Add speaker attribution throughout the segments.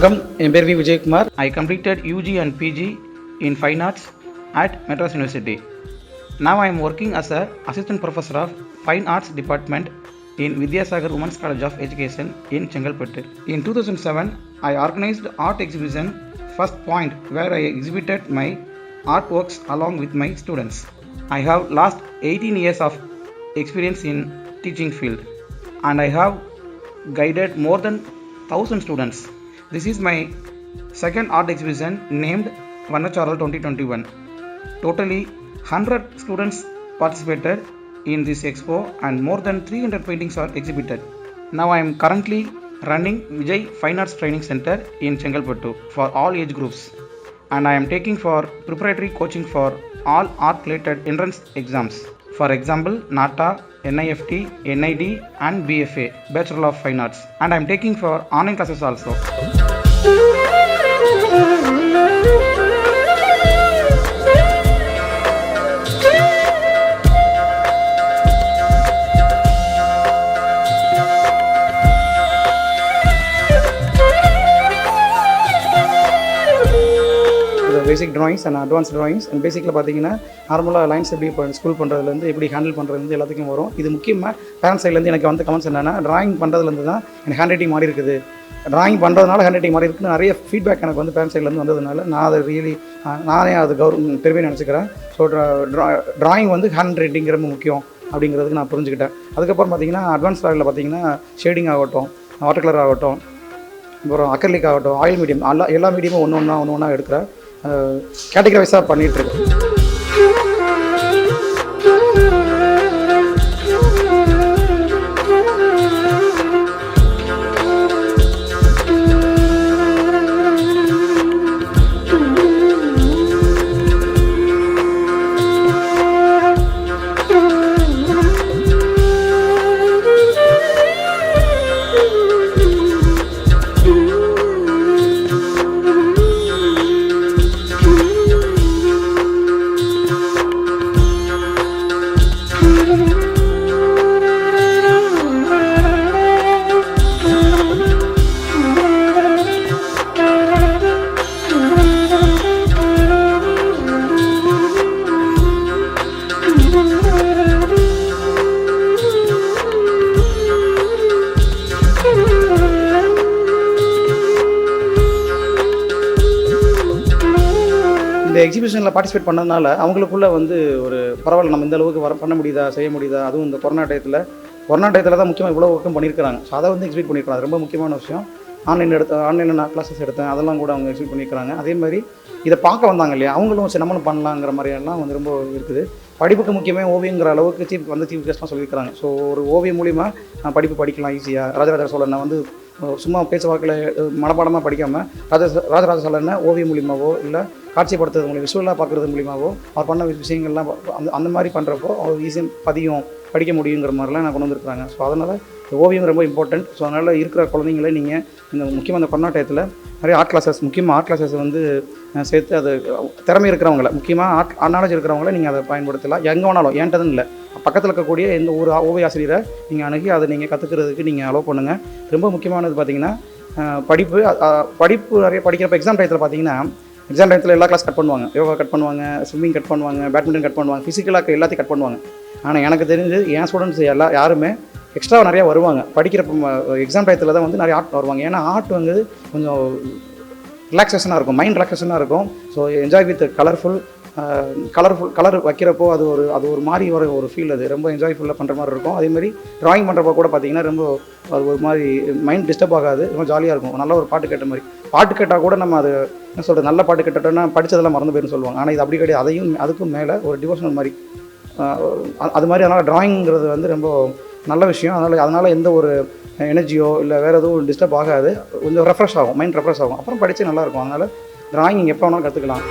Speaker 1: வணக்கம், என் பேர் V Vijayakumar. I completed UG and PG in Fine Arts at Madras University. Now I am working as a assistant professor of Fine Arts Department in Vidyasagar Women's College of Education in Chengalpattu. In 2007, I organized art exhibition First Point where I exhibited my artworks along with my students. I have last 18 years of experience in teaching field and I have guided more than 1000 students. This is my second art exhibition named Vannacharal 2021. Totally 100 students participated in this expo and more than 300 paintings are exhibited. Now I am currently running Vijay Fine Arts Training Center in Chengalpattu for all age groups and I am taking for preparatory coaching for all art related entrance exams. For example, NATA, NIFT, NID and BFA, Bachelor of Fine Arts. And I am taking for online classes also. Basic drawings and advance drawings and பேசிக்கில் பார்த்தீங்கன்னா நார்மலாக lines எப்படி இப்போ school பண்ணுறதுலேருந்து எப்படி handle பண்ணுறதுலேருந்து எல்லாத்துக்கும் வரும். இது முக்கியமாக பேரண்ட்ஸ் சைட்லேருந்து எனக்கு வந்து கமெண்ட்ஸ் என்னென்னா, ட்ராயிங் பண்ணுறதுலேருந்து தான் எனக்கு ஹேண்ட் ரைட்டிங் மாறி இருக்குது, ட்ராயிங் பண்ணுறதுனால ஹேண்ட் ரைட்டிங் மாறி இருக்குன்னு நிறைய ஃபீட்பேக் எனக்கு வந்து பேரண்ட்ஸ் சைட்லேருந்து வந்ததுனால நான் அதை ரியலி நானே அது பெருமையாக நினச்சிக்கிறேன். ஸோ ட்ராயிங் வந்து ஹேண்ட் ரைட்டிங் ரொம்ப முக்கியம் அப்படிங்கிறதுக்கு நான் புரிஞ்சுக்கிட்டேன். அதுக்கப்புறம் பார்த்தீங்கன்னா அட்வான்ஸ் ட்ராயிங்கில் பார்த்தீங்கன்னா ஷேடிங் ஆகட்டும், வாட்டர் கலர் ஆகட்டும், அப்புறம் அக்ரிலிக் ஆகட்டும், ஆயில் மீடியம் எல்லா மீடியமும் ஒன்று ஒன்றா எடுக்கிறேன், கேட்டகரைஸாக பண்ணிகிட்ருக்கேன். இந்த எக்ஸிபிஷனில் பார்ட்டிசிபேட் பண்ணதுனால அவங்களுக்குள்ளே வந்து ஒரு பரவாயில்ல, நம்ம இந்த அளவுக்கு பண்ண முடியுதா, செய்ய முடியுதா, அதுவும் இந்த கொரோனா டயத்தில் தான் முக்கியமாக இவ்வளோ ஒர்க்கும் பண்ணியிருக்கிறாங்க. ஸோ அதை வந்து எக்ஸிபிட் பண்ணியிருக்காங்க. ரொம்ப முக்கியமான விஷயம். ஆன்லைனில் நான் கிளாஸஸ் எடுத்தேன், அதெல்லாம் கூட அவங்க எக்ஸிபிட் பண்ணியிருக்கிறாங்க. அதே மாதிரி இதை பார்க்க வந்தாங்க இல்லையா, அவங்களும் சரி நம்மளும் பண்ணலாங்கிற மாதிரியெல்லாம் வந்து ரொம்ப இருக்குது. படிப்புக்கு முக்கியமே ஓவியங்கிற அளவுக்கு சீஃப் கெஸ்ட்லாம் சொல்லியிருக்கிறாங்க. ஸோ ஒரு ஓவியம் மூலிமா படிப்பு படிக்கலாம் ஈஸியாக. ராஜராஜ சோழனை வந்து சும்மா பேச்சு வாக்கில் மனப்பாடமாக படிக்காமல் ராஜராஜ சோழனை ஓவியம் மூலியமாவோ இல்லை காட்சிப்படுத்துறது மூலியம் விஷுவலாக பார்க்குறது மூலியமாவோ அவர் பண்ண விஷயங்கள்லாம் அந்த மாதிரி பண்ணுறப்போ அவர் ஈஸியாக பதியும் படிக்க முடியுங்கிற மாதிரிலாம் நான் கொண்டு வந்துருக்குறாங்க. ஸோ அதனால் ஓவியம் ரொம்ப இம்பார்ட்டன்ட். ஸோ அதனால் இருக்கிற குழந்தைங்களே நீங்கள் இந்த முக்கியமாக இந்த கொரோனா டயத்தில் நிறைய ஆர்ட் கிளாஸஸ் வந்து சேர்த்து அது திறமை இருக்கிறவங்கள, முக்கியமாக ஆர்ட் நாலேஜ் இருக்கிறவங்கள நீங்கள் அதை பயன்படுத்தலாம். எங்கே வேணாலும், ஏன்ட்டதுன்னு இல்லை, பக்கத்தில் இருக்கக்கூடிய எந்த ஒரு ஓவிய ஆசிரியரை நீங்கள் அணுகி அதை நீங்கள் கற்றுக்கிறதுக்கு நீங்கள் அலோவ் பண்ணுங்கள். ரொம்ப முக்கியமானது பார்த்திங்கன்னா படிப்பு நிறைய படிக்கிறப்ப எக்ஸாம் டயத்தில் பார்த்தீங்கன்னா, எக்ஸாம் டயத்தில் எல்லா கிளாஸ் கட் பண்ணுவாங்க, யோகா கட் பண்ணுவாங்க, ஸ்விம்மிங் கட் பண்ணுவாங்க, பேட்மிண்டன் கட் பண்ணுவாங்க, ஃபிசிக்கலாக எல்லாத்தையும் கட் பண்ணுவாங்க. ஆனால் எனக்கு தெரிஞ்சு என் ஸ்டூடெண்ட்ஸ் யாருமே எக்ஸ்ட்ராவாக நிறையா வருவாங்க. படிக்கிறப்ப எக்ஸாம் டயத்தில் தான் வந்து நிறைய ஆர்ட் வருவாங்க. ஏன்னா ஆர்ட் வந்து கொஞ்சம் ரிலாக்ஸேஷனாக இருக்கும், மைண்ட் ரிலாக்ஸேஷனாக இருக்கும். ஸோ என்ஜாய் வித் கலர் வைக்கிறப்போ அது ஒரு மாதிரி ஒரு ஃபீல், அது ரொம்ப என்ஜாய்ஃபுல்லாக பண்ணுற மாதிரி இருக்கும். அதேமாதிரி ட்ராயிங் பண்ணுறப்போ கூட பார்த்திங்கன்னா ரொம்ப அது ஒரு மாதிரி மைண்ட் டிஸ்டர்ப் ஆகாது, ரொம்ப ஜாலியாக இருக்கும். நல்ல ஒரு பாட்டு கேட்ட மாதிரி, பாட்டு கேட்டால் கூட நம்ம அது என்ன சொல்கிறது, நல்ல பாட்டு கேட்டோன்னா படித்ததெல்லாம் மறந்து போயின்னு சொல்லுவாங்க. ஆனால் இது அப்படி கிடையாது, அதுக்கும் மேலே ஒரு டிவோஷனல் மாதிரி அது மாதிரி. அதனால் ட்ராயிங்கிறது வந்து ரொம்ப நல்ல விஷயம். அதனால் எந்த ஒரு எனர்ஜியோ இல்லை வேறு எதுவும் டிஸ்டர்ப் ஆகாது, கொஞ்சம் ரெஃப்ரெஷ் ஆகும், மைண்ட் ரெஃப்ரெஷ் ஆகும், அப்புறம் படித்து நல்லாயிருக்கும். அதனால் ட்ராயிங் எப்போ வேணாலும் கற்றுக்கலாம்.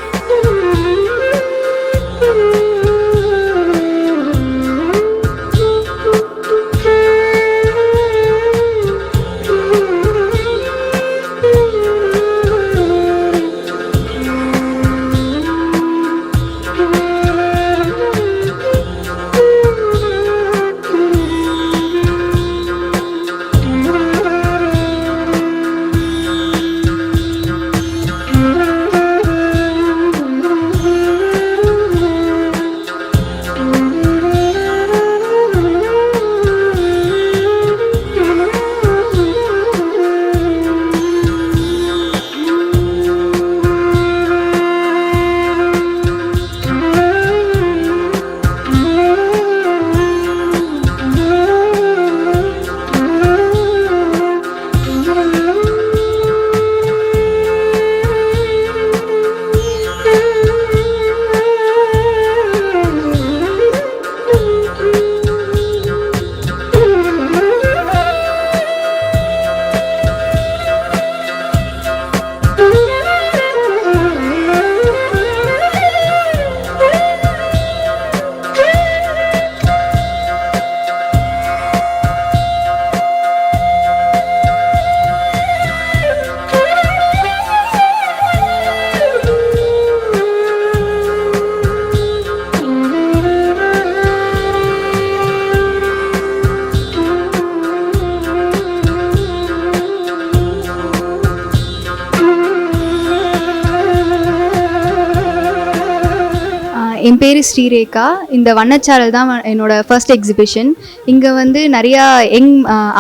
Speaker 2: என் பேர் ஸ்ரீரேகா. இந்த வண்ணச்சாரல் தான் என்னோடய ஃபர்ஸ்ட் எக்ஸிபிஷன். இங்கே வந்து நிறையா யங்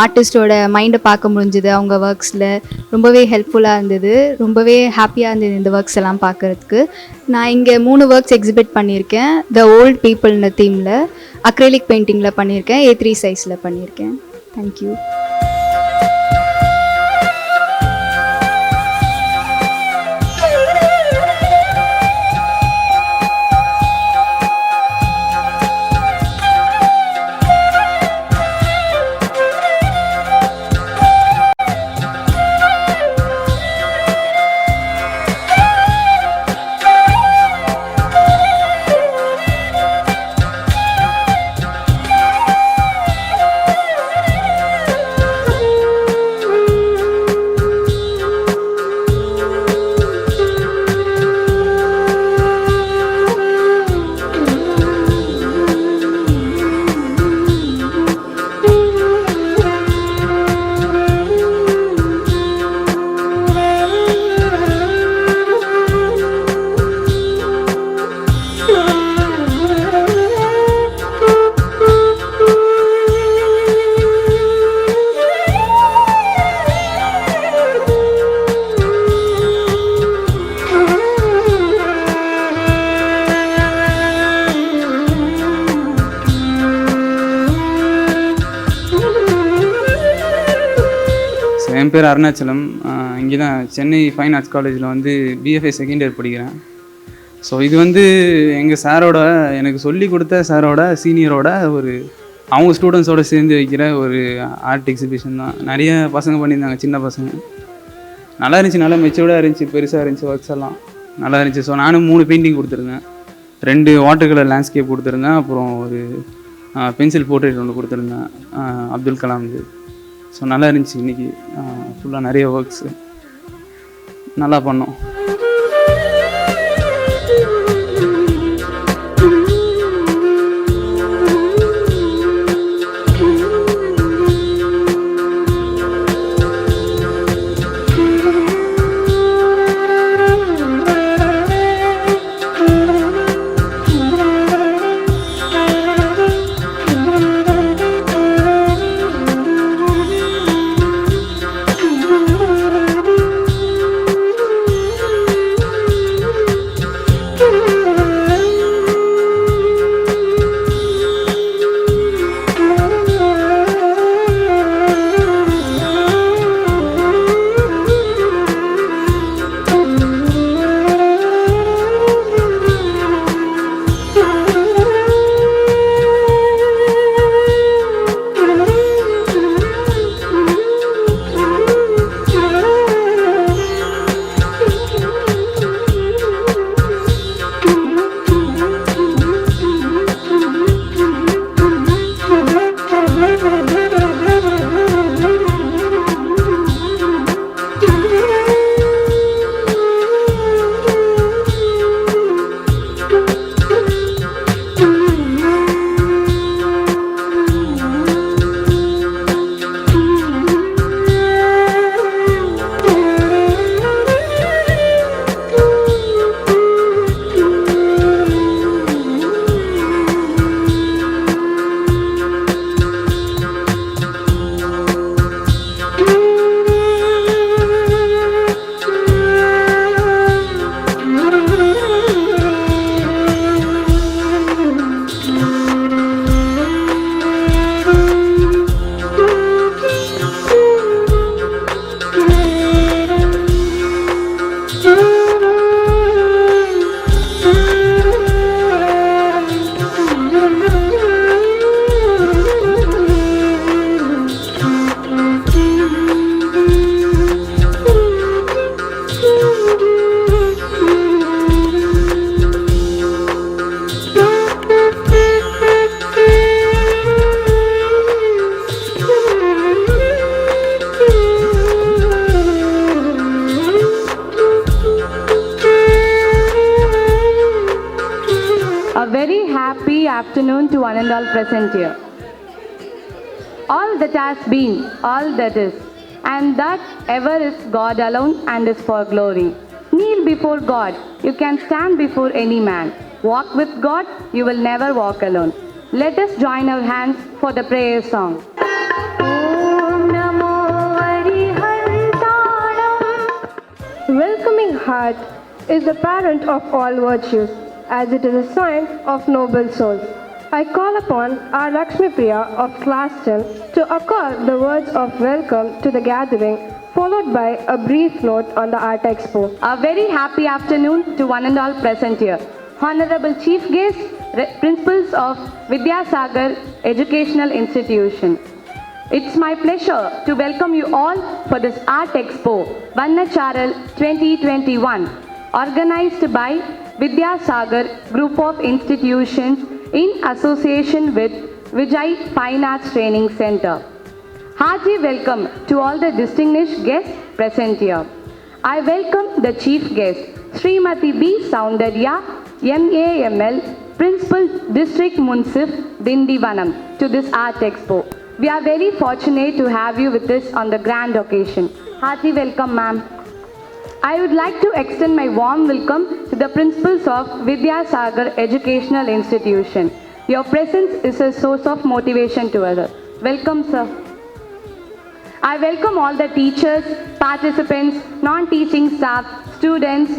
Speaker 2: ஆர்டிஸ்டோட மைண்டை பார்க்க முடிஞ்சுது. அவங்க ஒர்க்ஸில் ரொம்பவே ஹெல்ப்ஃபுல்லாக இருந்தது. ரொம்பவே ஹாப்பியாக இருந்தது இந்த ஒர்க்ஸ் எல்லாம் பார்க்குறதுக்கு. நான் இங்கே 3 ஒர்க்ஸ் எக்ஸிபிட் பண்ணியிருக்கேன். த ஓல்ட் பீப்புள்னு தீமில் அக்ரிலிக் பெயிண்டிங்கில் பண்ணியிருக்கேன், A3 சைஸில் பண்ணியிருக்கேன். தேங்க்யூ.
Speaker 3: என் பேர் அருணாச்சலம். இங்கே தான் சென்னை ஃபைன் ஆர்ட்ஸ் காலேஜில் வந்து BFA செகண்ட் இயர் படிக்கிறேன். ஸோ இது வந்து எங்கள் சாரோட, எனக்கு சொல்லி கொடுத்த சாரோட சீனியரோட அவங்க ஸ்டூடெண்ட்ஸோடு சேர்ந்து வைக்கிற ஒரு ஆர்ட் எக்ஸிபிஷன் தான். நிறைய பசங்க பண்ணியிருந்தாங்க, சின்ன பசங்க. நல்லா இருந்துச்சு, நல்லா மெச்சூர்டாக இருந்துச்சு, பெருசாக இருந்துச்சு, ஒர்க்ஸ் எல்லாம் நல்லா இருந்துச்சு. ஸோ நானும் 3 பெயிண்டிங் கொடுத்துருந்தேன். 2 வாட்டர் கலர் லேண்ட்ஸ்கேப் கொடுத்துருந்தேன். அப்புறம் ஒரு பென்சில் போர்ட்ரேட் ஒன்று கொடுத்துருந்தேன், அப்துல் கலாம். ஸோ நல்லா இருந்துச்சு. இன்றைக்கி ஃபுல்லாக நிறைய ஒர்க்ஸு நல்லா பண்ணோம்.
Speaker 4: afternoon to one and all present here. All that has been, all that is, and that ever is God alone and is for glory. Kneel before God, you can stand before any man. walk with God, you will never walk alone. Let us join our hands for the prayer song.
Speaker 5: Welcoming heart is the parent of all virtues, as it is a sign of noble souls. I call upon our Lakshmi Priya of class 10 to accord the words of welcome to the gathering, followed by a brief note on the Art Expo.
Speaker 4: A very happy afternoon to one and all present here. Honorable Chief Guests, Principals of Vidyasagar Educational Institution. It's my pleasure to welcome you all for this Art Expo, Vannacharal 2021, organized by Vidyasagar Group of Institutions in association with Vijay Fine Arts Training Center. Hearty welcome to all the distinguished guests present here. I welcome the chief guest, Srimati B. Soundarya, MAML, Principal District Munsif, Dindivanam, to this Art Expo. We are very fortunate to have you with us on the grand occasion. Hearty welcome, ma'am. I would like to extend my warm welcome to the principals of Vidyasagar Educational Institution. Your presence is a source of motivation to us. Welcome, sir. I welcome all the teachers, participants, non-teaching staff, students,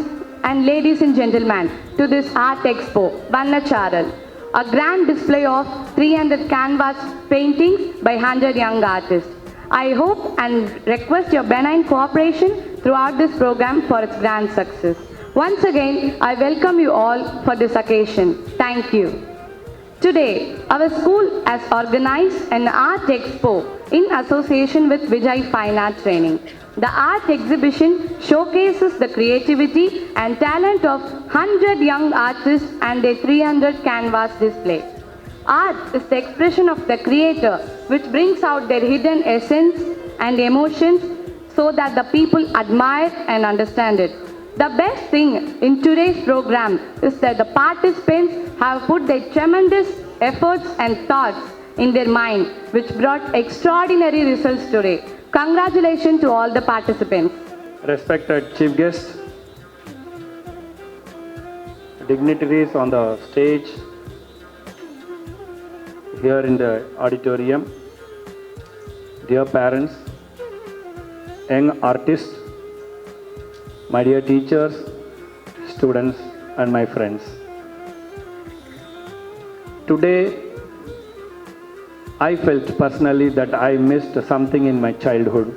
Speaker 4: and ladies and gentlemen to this Art Expo, Vannacharal, a grand display of 300 canvas paintings by 100 young artists. I hope and request your benign cooperation throughout this program for its grand success. Once again, I welcome you all for this occasion. Thank you. Today, our school has organized an Art Expo in association with Vijay Fine Arts Training. The art exhibition showcases the creativity and talent of 100 young artists and a 300 canvas display. Art is the expression of the creator which brings out their hidden essence and emotions so that the people admire and understand it. The best thing in today's program is that the participants have put their tremendous efforts and thoughts in their mind, which brought extraordinary results today. Congratulations to all the participants.
Speaker 6: Respected chief guests, dignitaries on the stage, here in the auditorium, dear parents, young artists, my dear teachers, students, and my friends. Today, I felt personally that I missed something in my childhood.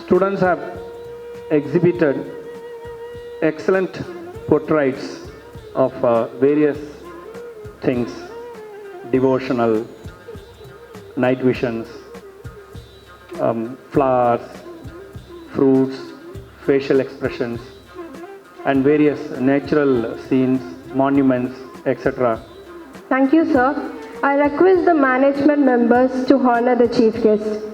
Speaker 6: Students have exhibited excellent portraits of various things, devotional, night visions, flowers, fruits, facial expressions, and various natural scenes, monuments, etc.
Speaker 5: Thank you, sir. I request the management members to honor the chief guest.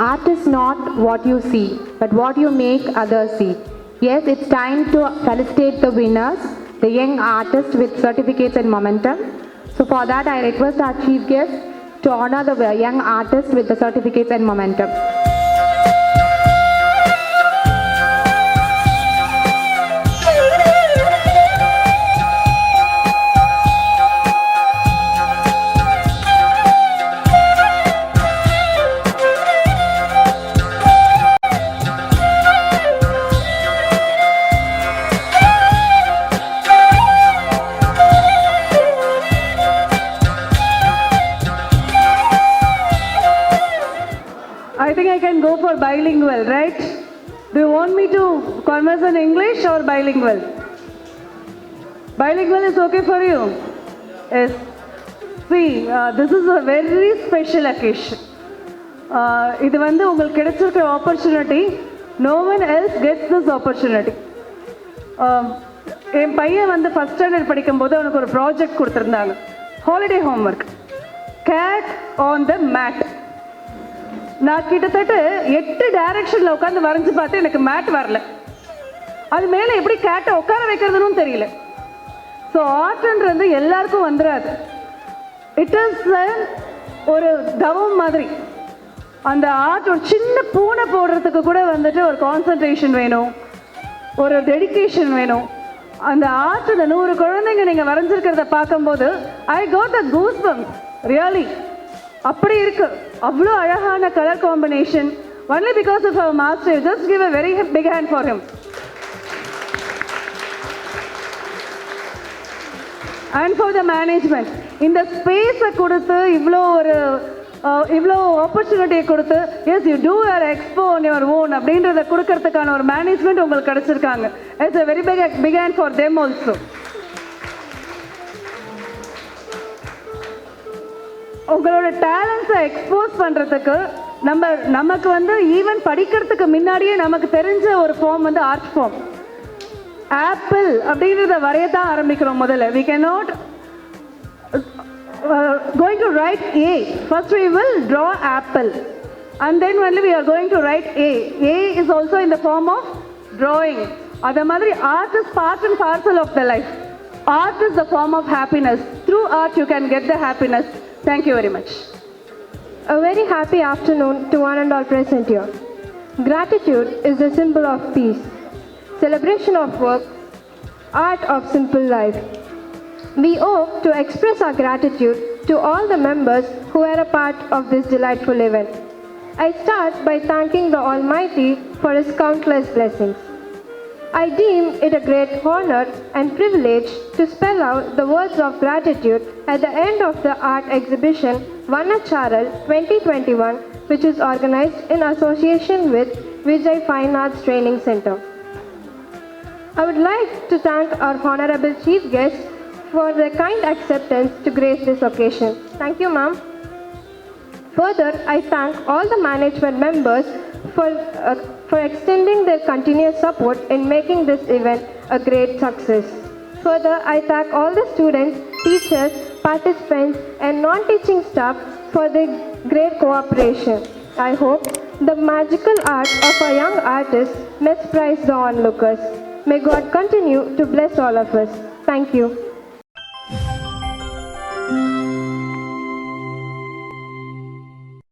Speaker 4: Art is not what you see, but what you make others see. Yes, it's time to felicitate the winners, the young artists with certificates and momentum. So for that, I request our chief guest to honor the young artists with the certificates and momentum.
Speaker 5: I think I can go for bilingual, right? Do you want me to converse in English or bilingual? Bilingual is okay for you? Yes. See, this is a very special occasion. இது வந்து உங்களுக்கு கிடைச்சிருக்கிற opportunity
Speaker 4: no one else gets this opportunity. என் பையன் வந்து first standard படிக்கும்போது அவனுக்கு ஒரு ப்ராஜெக்ட் கொடுத்துருந்தாங்க, holiday homework, cat on the mat. நான் கிட்டத்தட்ட 8 டைரக்ஷனில் உட்காந்து வரைஞ்சி பார்த்து எனக்கு மேட் வரல, அது மேலே எப்படி கேட்டை உட்கார வைக்கிறதுன்னு தெரியல. ஸோ ஆர்ட்ன்றது எல்லாருக்கும் வந்துடாது. இட் இஸ் ஒரு தவம் மாதிரி. அந்த ஆர்ட் ஒரு சின்ன பூனை போடுறதுக்கு கூட வந்துட்டு ஒரு கான்சன்ட்ரேஷன் வேணும், ஒரு டெடிக்கேஷன் வேணும். அந்த ஆர்ட்டில் 100 குழந்தைங்க நீங்கள் வரைஞ்சிருக்கிறத பார்க்கும்போது I got the goose bumps really. அப்படி இருக்கு, அவ்வளோ அழகான colour combination. Only because of our master. Just give a very big hand for him. And for the management, இந்த ஸ்பேஸை கொடுத்து இவ்வளோ ஆப்பர்ச்சுனிட்டியை கொடுத்து, yes you do your expo on your own அப்படின்றத கொடுக்கறதுக்கான ஒரு மேனேஜ்மெண்ட் உங்களுக்கு கிடச்சிருக்காங்க. It's a very big hand for them also. உங்களோட டேலண்ட்ஸை எக்ஸ்போஸ் பண்ணுறதுக்கு நமக்கு வந்து ஈவன் படிக்கிறதுக்கு முன்னாடியே நமக்கு தெரிஞ்ச ஒரு ஃபார்ம் வந்து ஆர்ட் ஃபார்ம். ஆப்பிள் அப்படின்றத வரையத்தான் ஆரம்பிக்கிறோம் முதல்ல. we cannot going to write A. First we will draw apple and then only we are going to write A. A is also in the form of drawing. Adha madri art is part and parcel of the life. Art is the form of happiness. Through art you can get the happiness. Thank you very much.
Speaker 5: A very happy afternoon to one and all present here. Gratitude is the symbol of peace, celebration of work, art of simple life. We owe to express our gratitude to all the members who are a part of this delightful event. I start by thanking the Almighty for His countless blessings. I deem it a great honor and privilege to spell out the words of gratitude at the end of the art exhibition Vannacharal 2021, which is organized in association with Vijay Fine Arts Training Center. I would like to thank our Honorable Chief Guest for their kind acceptance to grace this occasion. Thank you, ma'am. Further, I thank all the management members for extending their continuous support in making this event a great success. Further, I thank all the students, teachers, participants, and non-teaching staff for their great cooperation. I hope the magical art of a young artist mesmerizes the onlookers. May God continue to bless all of us. Thank you.